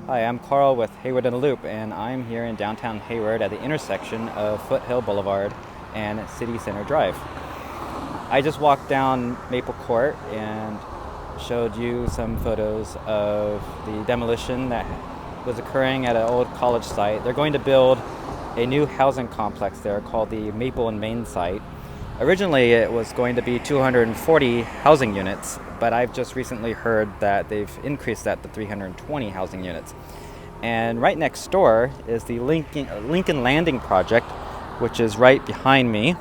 Hi, I'm Carl with Hayward in a Loop, and I'm here in downtown Hayward at the intersection of Foothill Boulevard and City Center Drive. I just walked down Maple Court and showed you some photos of the demolition that was occurring at an old college site. They're going to build a new housing complex there called the Maple and Main site. Originally, it was going to be 240 housing units, but I've just recently heard that they've increased that to 320 housing units. And right next door is the Lincoln Landing project, which is right behind me.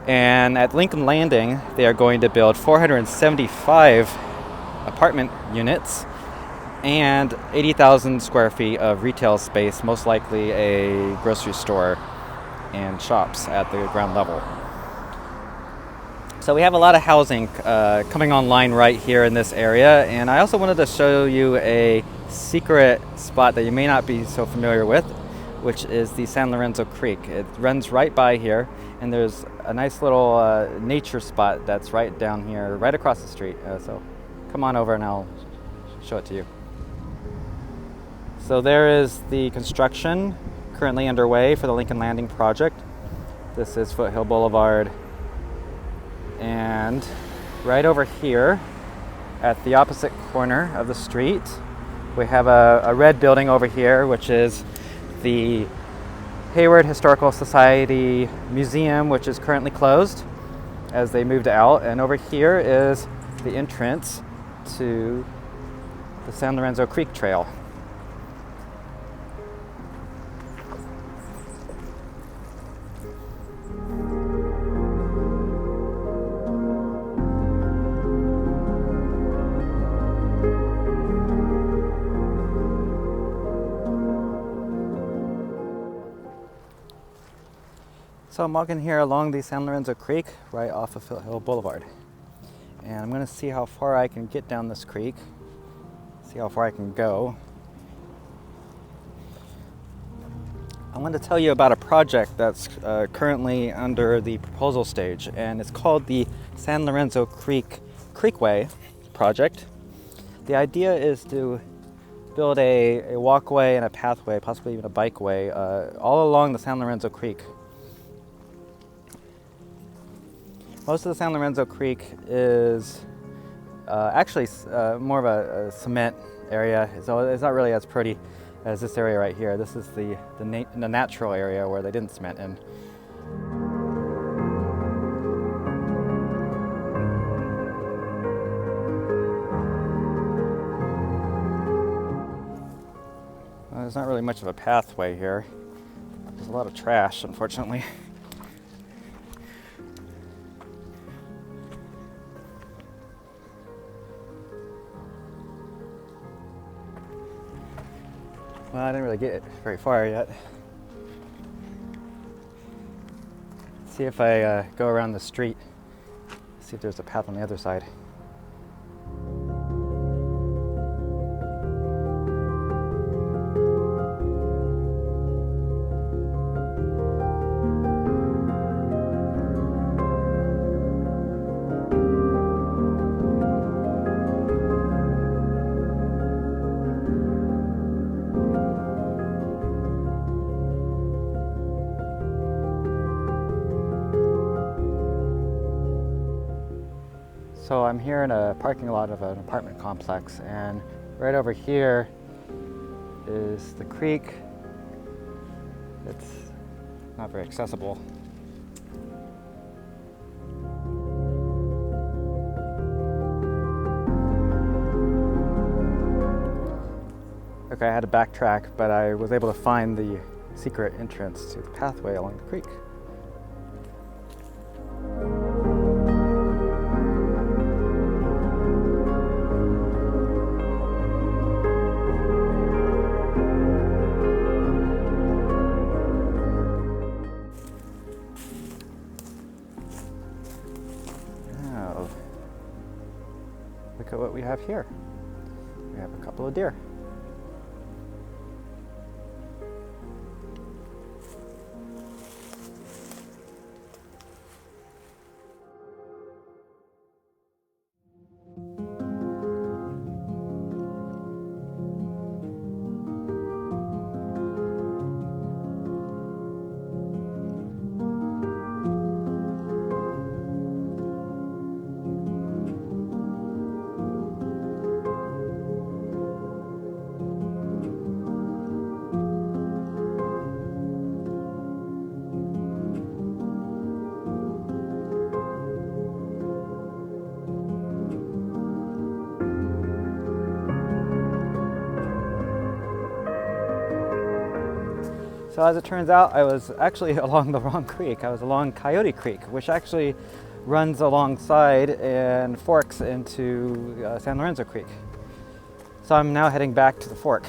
And at Lincoln Landing, they are going to build 475 apartment units and 80,000 square feet of retail space, most likely a grocery store and shops at the ground level. So we have a lot of housing coming online right here in this area, and I also wanted to show you a secret spot that you may not be so familiar with, which is the San Lorenzo Creek. It runs right by here, and there's a nice little nature spot that's right down here, right across the street. So come on over and I'll show it to you. So there is the construction currently underway for the Lincoln Landing project. This is Foothill Boulevard. And right over here at the opposite corner of the street, we have a red building over here, which is the Hayward Historical Society Museum, which is currently closed as they moved out. And over here is the entrance to the San Lorenzo Creek Trail. So I'm walking here along the San Lorenzo Creek right off of Foothill Boulevard. And I'm going to see how far I can get down this creek, see how far I can go. I want to tell you about a project that's currently under the proposal stage, and it's called the San Lorenzo Creek Creekway project. The idea is to build a walkway and a pathway, possibly even a bikeway, all along the San Lorenzo Creek. Most of the San Lorenzo Creek is actually more of a cement area, so it's not really as pretty as this area right here. This is the natural area where they didn't cement in. Well, there's not really much of a pathway here. There's a lot of trash, unfortunately. Well, I didn't really get very far yet. See if I go around the street, see if there's a path on the other side. So I'm here in a parking lot of an apartment complex, and right over here is the creek. It's not very accessible. Okay, I had to backtrack, but I was able to find the secret entrance to the pathway along the creek. Look at what we have here. We have a couple of deer. So as it turns out, I was actually along the wrong creek. I was along Coyote Creek, which actually runs alongside and forks into San Lorenzo Creek. So I'm now heading back to the fork.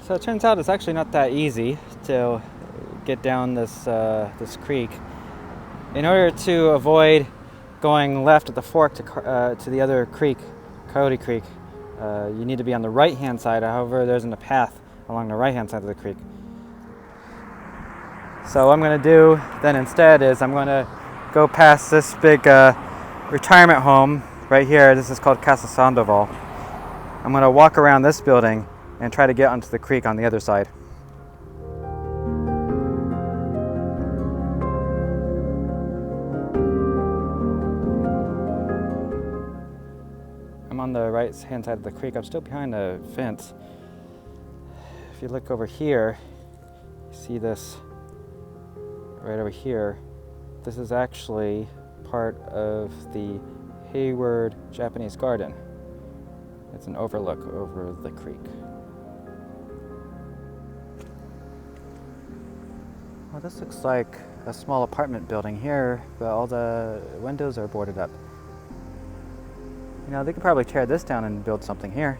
So it turns out it's actually not that easy to get down this creek. In order to avoid going left at the fork to the other creek, Coyote Creek, you need to be on the right-hand side. However, there isn't a path along the right-hand side of the creek. So what I'm going to do then instead is I'm going to go past this big retirement home right here. This is called Casa Sandoval. I'm going to walk around this building and try to get onto the creek on the other side. I'm on the right hand side of the creek. I'm still behind the fence. If you look over here, you see this right over here. This is actually part of the Hayward Japanese Garden. It's an overlook over the creek. Well, this looks like a small apartment building here, but all the windows are boarded up. You know, they could probably tear this down and build something here.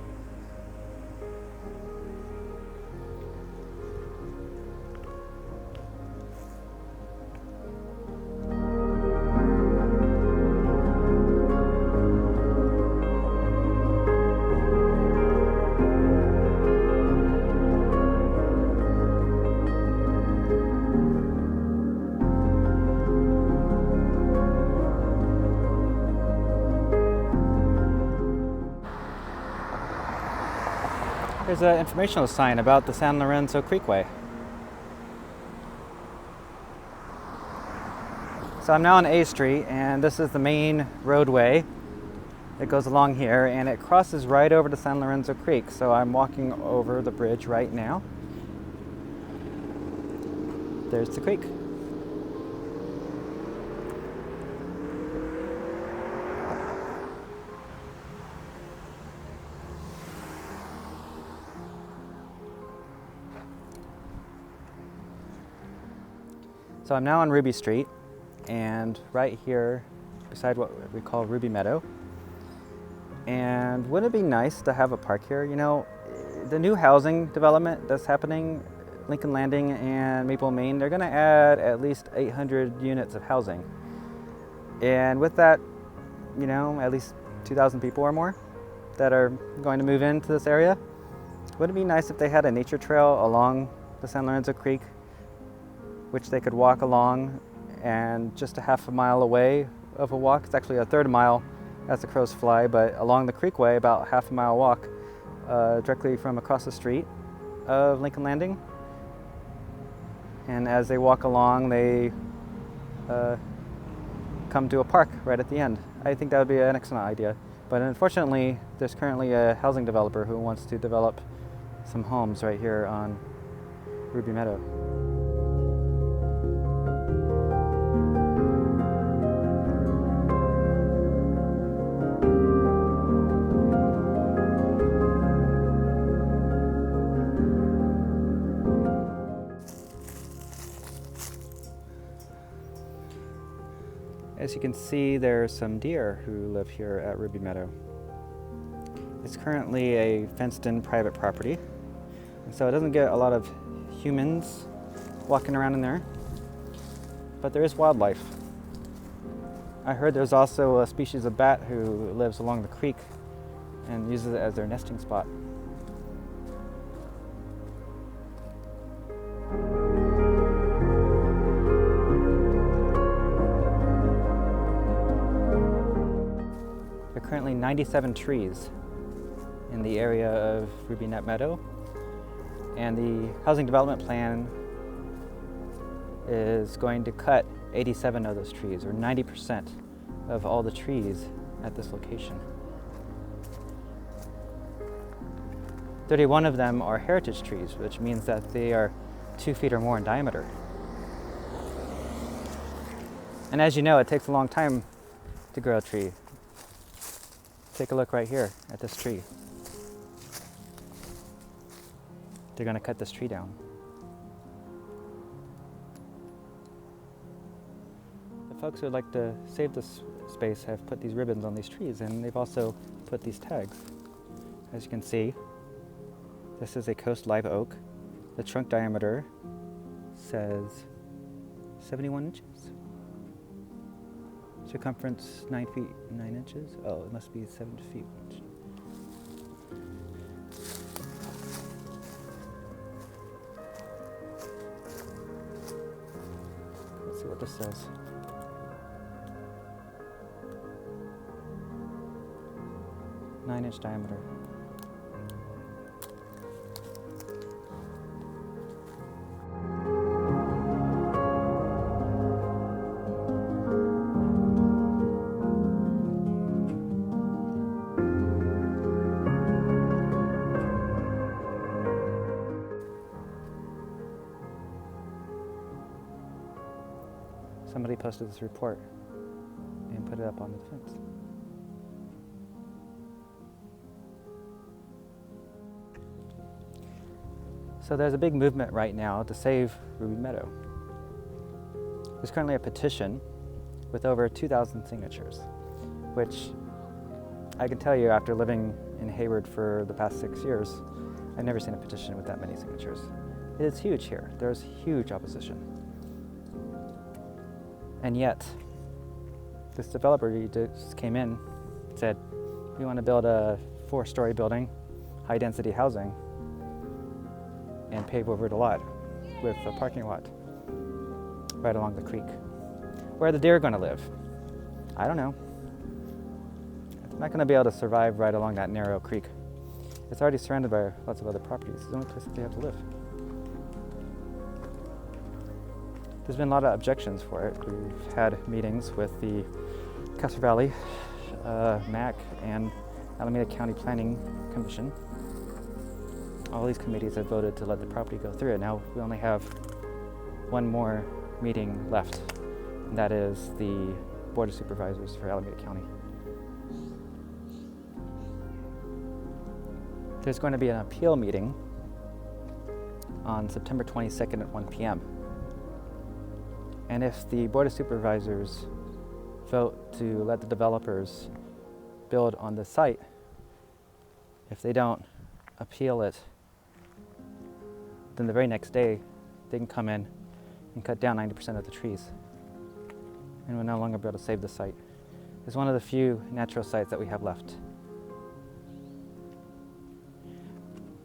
There's an informational sign about the San Lorenzo Creekway. So I'm now on A Street, and this is the main roadway that goes along here, and it crosses right over to San Lorenzo Creek. So I'm walking over the bridge right now. There's the creek. So I'm now on Ruby Street, and right here beside what we call Ruby Meadow. And wouldn't it be nice to have a park here? You know, the new housing development that's happening, Lincoln Landing and Maple, Maine, they're gonna add at least 800 units of housing. And with that, you know, at least 2,000 people or more that are going to move into this area. Wouldn't it be nice if they had a nature trail along the San Lorenzo Creek, which they could walk along, and just a half a mile away of a walk, it's actually a third mile as the crows fly, but along the Creekway, about half a mile walk directly from across the street of Lincoln Landing. And as they walk along, they come to a park right at the end. I think that would be an excellent idea. But unfortunately, there's currently a housing developer who wants to develop some homes right here on Ruby Meadow. As you can see, there are some deer who live here at Ruby Meadow. It's currently a fenced-in private property, and so it doesn't get a lot of humans walking around in there, but there is wildlife. I heard there's also a species of bat who lives along the creek and uses it as their nesting spot. There are currently 97 trees in the area of Ruby Meadow, and the housing development plan is going to cut 87 of those trees, or 90% of all the trees at this location. 31 of them are heritage trees, which means that they are 2 feet or more in diameter. And as you know, it takes a long time to grow a tree. Take a look right here at this tree. they're going to cut this tree down. The folks who would like to save this space have put these ribbons on these trees, and they've also put these tags. As you can see, this is a coast live oak. The trunk diameter says 71 inches. Circumference 9 feet 9 inches. Oh, it must be 7 feet. Let's see what this says. Nine-inch diameter. Somebody posted this report and put it up on the fence. So there's a big movement right now to save Ruby Meadow. There's currently a petition with over 2,000 signatures, which I can tell you after living in Hayward for the past 6 years, I've never seen a petition with that many signatures. It is huge here. There's huge opposition. And yet, this developer just came in, said, we want to build a 4-story building, high-density housing, and pave over the lot with a parking lot right along the creek. Where are the deer going to live? I don't know. It's not going to be able to survive right along that narrow creek. It's already surrounded by lots of other properties. It's the only place that they have to live. There's been a lot of objections for it. We've had meetings with the Castro Valley, MAC, and Alameda County Planning Commission. All these committees have voted to let the property go through it. Now we only have one more meeting left, and that is the Board of Supervisors for Alameda County. There's going to be an appeal meeting on September 22nd at 1 p.m. And if the Board of Supervisors vote to let the developers build on the site, if they don't appeal it, then the very next day they can come in and cut down 90% of the trees. And we'll no longer be able to save the site. It's one of the few natural sites that we have left.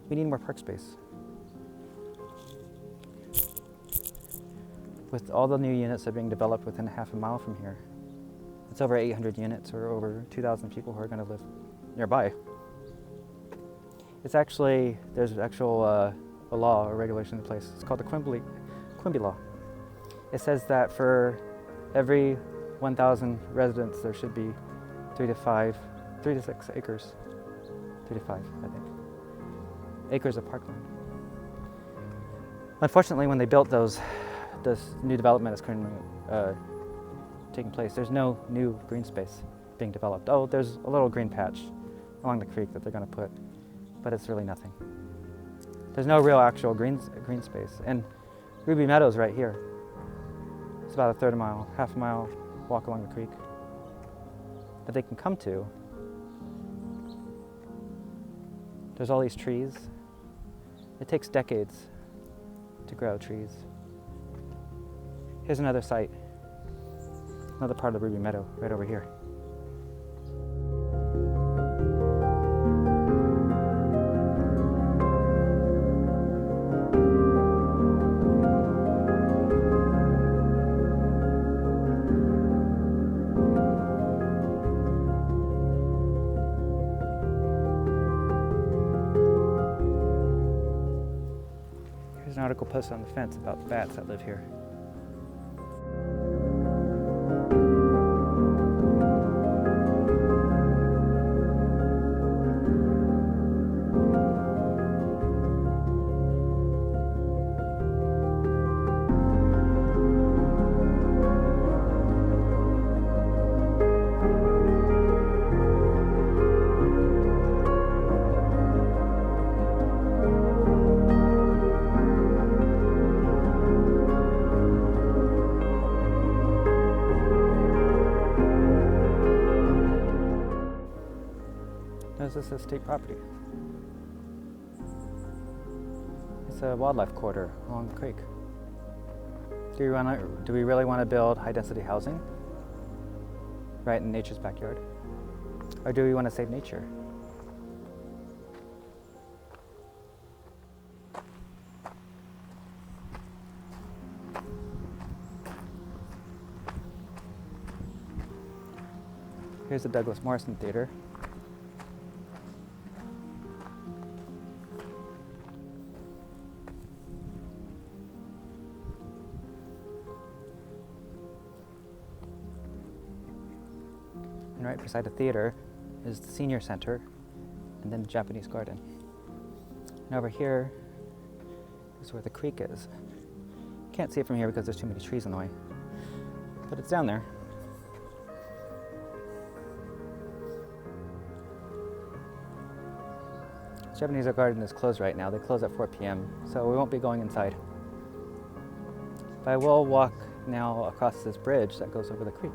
We need more park space. With all the new units that are being developed within a half a mile from here, it's over 800 units or over 2,000 people who are going to live nearby. It's actually, there's actual a law or regulation in place. It's called the Quimby Law. It says that for every 1,000 residents, there should be 3 to 6 acres, 3 to 5, I think, acres of parkland. Unfortunately, when they built this new development is currently taking place, there's no new green space being developed. Oh, there's a little green patch along the creek that they're going to put, but it's really nothing. There's no real actual green space. And Ruby Meadow is right here. It's about a third of a mile, half a mile walk along the creek that they can come to. There's all these trees. It takes decades to grow trees. Here's another site, another part of Ruby Meadow, right over here. Here's an article posted on the fence about the bats that live here. is this a state property? It's a wildlife corridor along the creek. Do we really want to build high-density housing right in nature's backyard? Or do we want to save nature? Here's the Douglas Morrisson Theatre. And right beside the theater is the senior center and then the Japanese garden. And over here is where the creek is. Can't see it from here because there's too many trees in the way, but it's down there. Japanese garden is closed right now. They close at 4 p.m., so we won't be going inside. But I will walk now across this bridge that goes over the creek.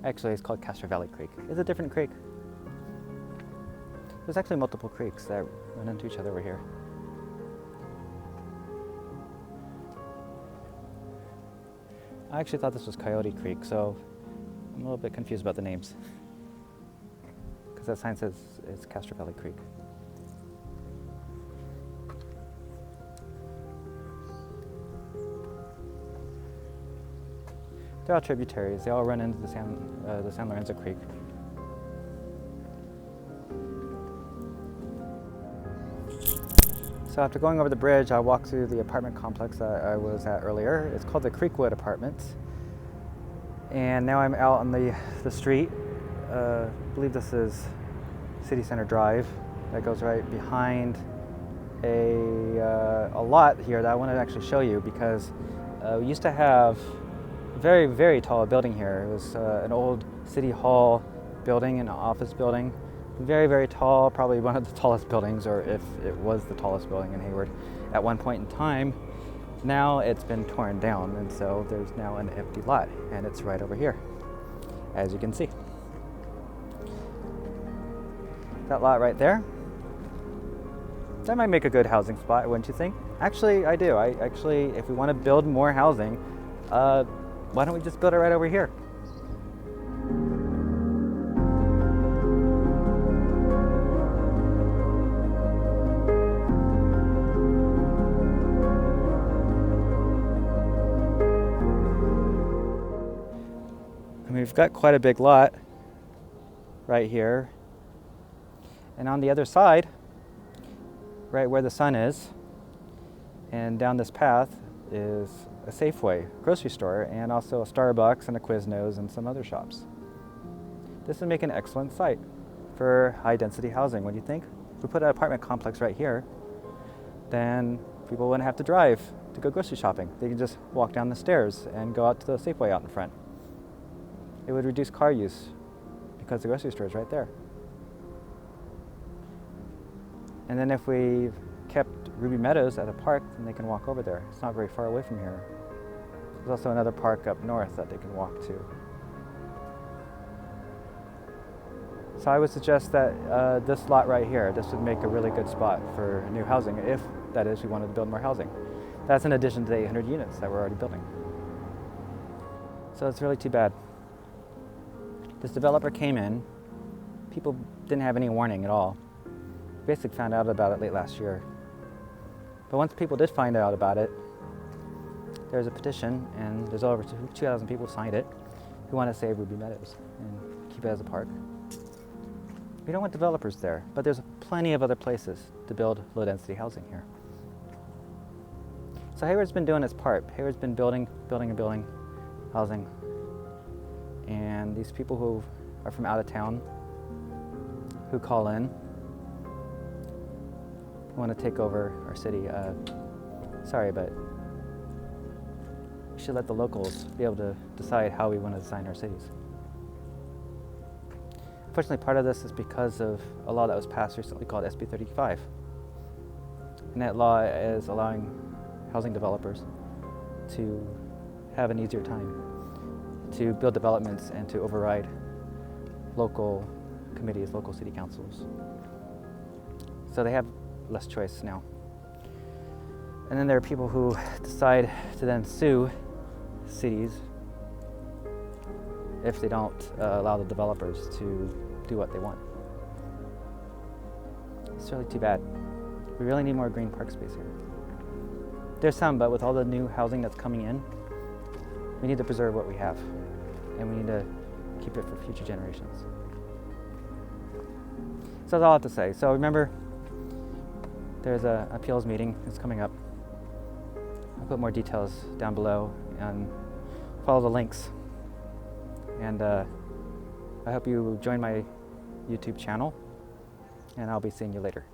Actually, it's called Castro Valley Creek. It's a different creek. There's actually multiple creeks that run into each other over here. I actually thought this was Coyote Creek, so I'm a little bit confused about the names. Because that sign says it's Castro Valley Creek. They're all tributaries. They all run into the San Lorenzo Creek. So after going over the bridge, I walked through the apartment complex that I was at earlier. It's called the Creekway Apartments. And now I'm out on the street. I believe this is City Center Drive. That goes right behind a lot here that I want to actually show you, because we used to have a very, very tall building here. It was an old city hall building, an office building. Very, very tall, probably one of the tallest buildings, or if it was the tallest building in Hayward at one point in time. Now it's been torn down, and so there's now an empty lot, and it's right over here, as you can see. That lot right there, that might make a good housing spot, wouldn't you think? Actually, I do. If we want to build more housing, why don't we just build it right over here? We've got quite a big lot right here, and on the other side, right where the sun is, and down this path is a Safeway grocery store, and also a Starbucks and a Quiznos and some other shops. This would make an excellent site for high-density housing. What do you think? If we put an apartment complex right here, then people wouldn't have to drive to go grocery shopping. They can just walk down the stairs and go out to the Safeway out in front. It would reduce car use because the grocery store is right there. And then if we kept Ruby Meadows at a park, then they can walk over there. It's not very far away from here. There's also another park up north that they can walk to. So I would suggest that this lot right here, this would make a really good spot for new housing, if that is we wanted to build more housing. That's in addition to the 800 units that we're already building. So it's really too bad. This developer came in, people didn't have any warning at all. Basically found out about it late last year. But once people did find out about it, there's a petition, and there's over 2,000 people signed it who want to save Ruby Meadows and keep it as a park. We don't want developers there, but there's plenty of other places to build low-density housing here. So Hayward's been doing its part. Hayward's been building housing. And these people who are from out of town, who call in, who want to take over our city, sorry, but we should let the locals be able to decide how we want to design our cities. Unfortunately, part of this is because of a law that was passed recently called SB 35. And that law is allowing housing developers to have an easier time to build developments and to override local committees, local city councils. So they have less choice now. And then there are people who decide to then sue cities if they don't allow the developers to do what they want. It's really too bad. We really need more green park space here. There's some, but with all the new housing that's coming in, we need to preserve what we have, and we need to keep it for future generations. So that's all I have to say. So remember, there's an appeals meeting that's coming up. I'll put more details down below and follow the links. And I hope you join my YouTube channel, and I'll be seeing you later.